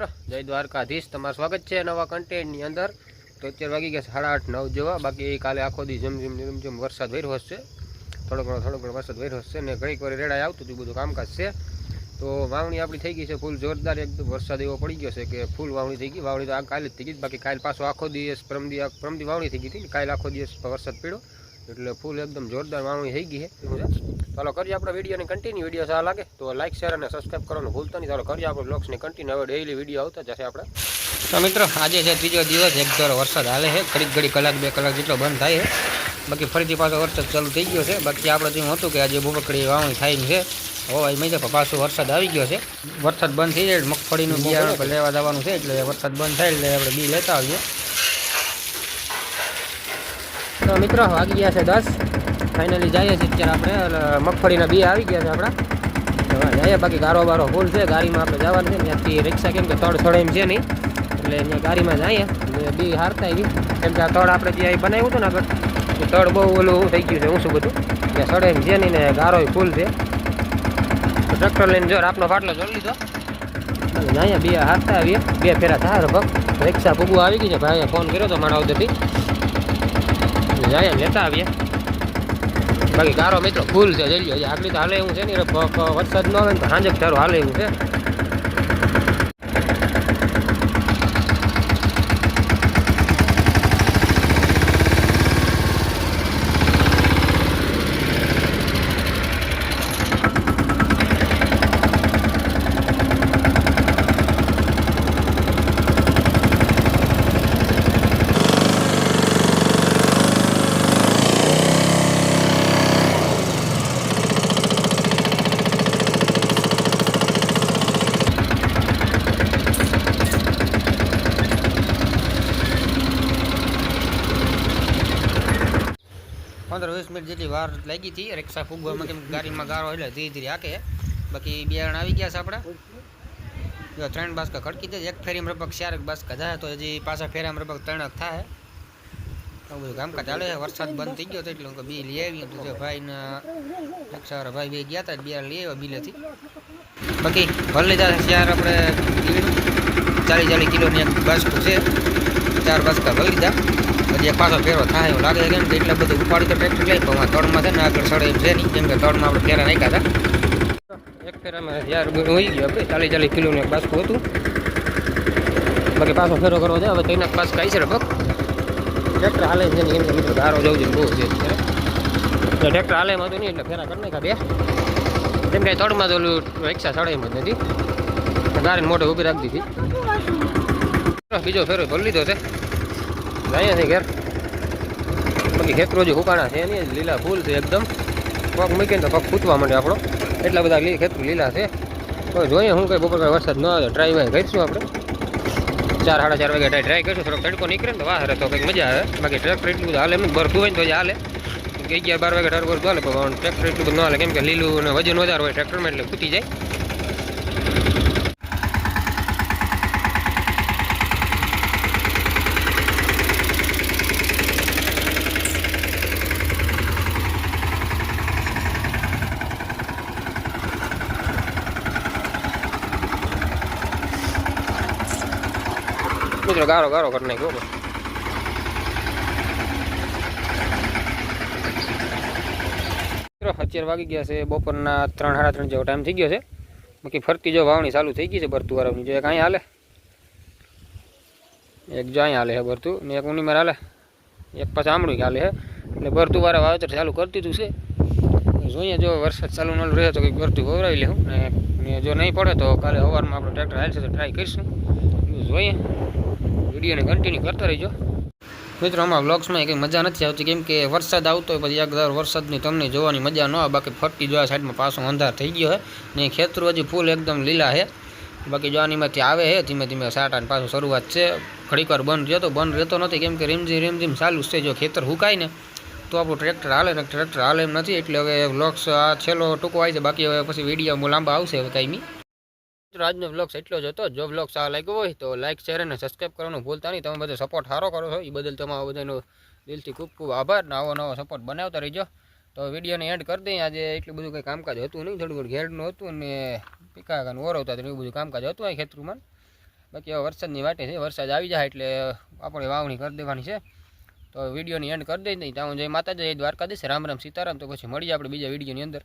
मित्र जय द्वारकाधीश तमारू स्वागत है नवा कंटेंटनी अंदर। तो अत्यारे वागी गया 8:30-9 जेवा। बाकी काले आखो दी जम जम जम जम वरसाद वरस्यो छे, थोड़ो घणो वरसाद वरस्यो छे ने घणीक वार रेडाय आवतुं हतुं, बधुं कामकाज छे। तो वावणी आपणी थई गई छे फूल जोरदार, एकदम वरसाद एवो पड़ी गयो छे के फूल वावणी थई गई। वावणी तो आ काले ज थई गई, बाकी काल पाछो आखो दिवस परमदी वावणी थई गई थी, काल आखो दिवस वरसाद पड्यो એટલે ફૂલ એકદમ જોરદાર વાવણી થઈ ગઈ છે। ચાલો કરીએ આપણે વિડીયોની કન્ટિન્યુ। વિડીયો સારા લાગે તો લાઈક શેર અને સબસ્ક્રાઈબ કરવાનું ભૂલતા નહીં। ચાલો કરીએ આપણે બ્લોગ્સની કન્ટિન્યુ। હવે ડેઈલી વિડીયો આવતા જશે આપણે। તો મિત્રો આજે છે ત્રીજો દિવસ, એક ધારો વરસાદ હાલે છે, ઘડીક ઘડી કલાક બે કલાક જેટલો બંધ થાય છે, બાકી ફરીથી પાછો વરસાદ ચાલુ થઈ ગયો છે। બાકી આપણે જેમ હતું કે આજે બપકડી વાવણી થાય છે, હવાઈ મજા પાછો વરસાદ આવી ગયો છે। વરસાદ બંધ થઈ જાય મગફળીનું બિયારણ લેવા જવાનું છે, એટલે વરસાદ બંધ થાય એટલે આપણે બી લેતા આવીએ। तो मित्रों वागी गया है 10, फाइनली जाइए अत्यारे आपणे मगफळीना बी आवी गया है आपड़ा। जाइए बाकी गारो बारो फूल है, गाड़ी में आपणे जवानुं छे। त्याथी रिक्शा केम के तड़ छड़े एम छे नहीं, एटले अहींया गाड़ी में जाइए बी हारता आवी। केम के आ तड़ आपणे जे बनाव्युं हतुं ने आगळ ए तड़ बहु ओલું થઈ ગયું છે ઊંચું બધું, ત્યાં સડે એમ છે નહીં ને ગારોય ફૂલ છે। તો ટ્રેક્ટર લઈને જો આપનો ફાટલો જોડી લીધો અને અહીંયા બી હારતા આવીએ। બે ફેરા થાય લગભગ रिक्शा પૂગું આવી ગઈ છે। ભાઈએ ફોન કર્યો તો મારા ઉદેથી जाए लेता आविए। बाकी गारो मित्रों फूल से जल्दी हजे आगली तो हाले एवं है नहीं, वरसाद न हो तो सांजे तारो हाले एवं है। 15-20 मिनिट जेटली वार लागी थी रिक्शा फूगवामां, केम गाड़ी में गारो एटले धीरे धीरे हाके। बाकी बियारण आवी गया छे आपड़ा। जो 3 बास्का खड़की दे, एक फेरी में लगभग 4 बास्का जाए तो हजी पाछा फेरा में लगभग 3 थाय। तो બધું કામકાજ ચાલે છે। વરસાદ બંધ થઈ ગયો તો એટલે હું બી લઈ આવી તો ભાઈ ને રિક્ષાવાળા ભાઈ બે ગયા હતા, બિયારણ લઈ આવ્યા બીલેથી। બાકી ભલે લીધા ચાર આપણે 40 કિલોની એક બાસ્કું છે, 4 બાસ્કા ભરી લીધા। हजी एक पाछो फेरो थाय एवुं लागे केम के एटले बधुं उपाड़ी तो ट्रेक्टर लई पण तड़मां छे ने आगळ सड़े एम छे नहीं, केम के तड़मां आपणे फेरा नाख्या था। एक फेरामां यार होई गयो आपणे 40 किलोनुं एक बास्कું हतुं। बाकी पाछो फेरो करવો છે। હવે 3 બાસ્કા આવી છે લગભગ। ट्रेक्टर हाले छे नहीं, एम गारो जવું છે બહુ છે અત્યારે, તો ट्रेक्टर हाले માં તો નહીં એટલે फेरा કરી નાખ્યા બે। કેમ કે તડમાં તો ઓલું रिक्शा સડે એમ જ નથી, ગાડીને મોઢે ઊભી રાખી દીધી। બીજો ફેરો ભરી લીધો છે, जाइए थे घर। बाकी खेतरो जो हुकाणा है नहीं, लीला फूल है एकदम। पग मूकी तो पग फूटवा मांडे आपणो, एटला बधा खेतरू लीला है। तो जोईए हूँ कई बपोर वरसाद न आवे ट्राय में करीशुं आपणे। 4-4:30 वागे ट्राय करीशुं, थोड़ो तड़को निकळे तो वाह तो कंईक मजा आवे। बाकी ट्रेक्टर एटલું બધું हाले नहीं, भरतुं હોય तो हाले 11-12 वागे टायर भरतुं हाले, पण ट्रेक्टर एटલું બધું न हाले केम के लीलू ने वजन વધારે હોય ट्रेक्टर में એટલે ફૂટી જાય। मित्रों गारो गारो कर नाख्यो। અત્યારે વાગી ગયા છે બપોરના 3-3:30 જેવો ટાઈમ થઈ ગયો છે। બાકી ફરતી જો વાવણી ચાલુ થઈ ગઈ છે ભરતું વાળાની। જો એક અહીં હાલે, એક જો અહીં હાલે છે ભરતું ને, એક ઉનીમાં હાલે, એક પાછા આમણું હાલે છે, એટલે ભરતું વાળા વાવેતર ચાલુ કરી દીધું છે। જોઈએ જો વરસાદ ચાલુ ન રહે તો કંઈક ભરતું વવરાવી લેવું ને જો નહીં પડે તો કાલે સવારમાં આપણું ટ્રેક્ટર હાલશે તો ટ્રાય કરીશું। જોઈએ વિડીયોને કન્ટિન્યુ કરતા રહીજો। મિત્રો આમાં વ્લોગ્સમાં કંઈ મજા નથી આવતી, કેમ કે વરસાદ આવતો હોય પછી એક ધારો વરસાદની તમને જોવાની મજા ન આવે। બાકી ફરતી જો આ સાઈડમાં પાછો અંધાર થઈ ગયો છે ને ખેતરું હજી ફૂલ એકદમ લીલા છે। બાકી જો આનીમાંથી આવે છે ધીમે ધીમે સાટાને પાછું શરૂઆત છે। ઘડીક વાર બંધ રહેતો નથી, કેમ કે રીમઝીમ ચાલુ છે। જો ખેતર હુકાય ને તો આપણું ટ્રેક્ટર હાલે ને, ટ્રેક્ટર હાલે એમ નથી। એટલે હવે વ્લોગ્સ આ છેલ્લો ટૂંકો આવી છે, બાકી હવે પછી વિડીયો લાંબા આવશે હવે કાંઈ। આજનો વ્લોગ્સ એટલો જ હતો। જો વ્લોગ સારો લાગ્યો હોય તો લાઈક શેર અને સબસ્ક્રાઈબ કરવાનું ભૂલતા નહીં। તમે બધો સપોર્ટ સારો કરો છો, એ બદલ તમારો બધાનો દિલથી ખૂબ ખૂબ આભાર। નવો સપોર્ટ બનાવતા રહીજો। તો વિડીયોને એન્ડ કરી દઈએ। આજે એટલું બધું કંઈ કામકાજ હતું નહીં, થોડું ઘેરનું હતું ને પીકા ઓરવતા એવું બધું કામકાજ હતું આ ખેતરમાં। બાકી હવે વરસાદની વાટે છે, વરસાદ આવી જાય એટલે આપણે વાવણી કરી દેવાની છે. તો વિડીયોની એન્ડ કરી દઈ નહીં ત્યાં જય માતાજી, જય દ્વારકાધીશ, રામ રામ સીતારામ. તો પછી મળીએ આપણે બીજા વિડીયોની અંદર.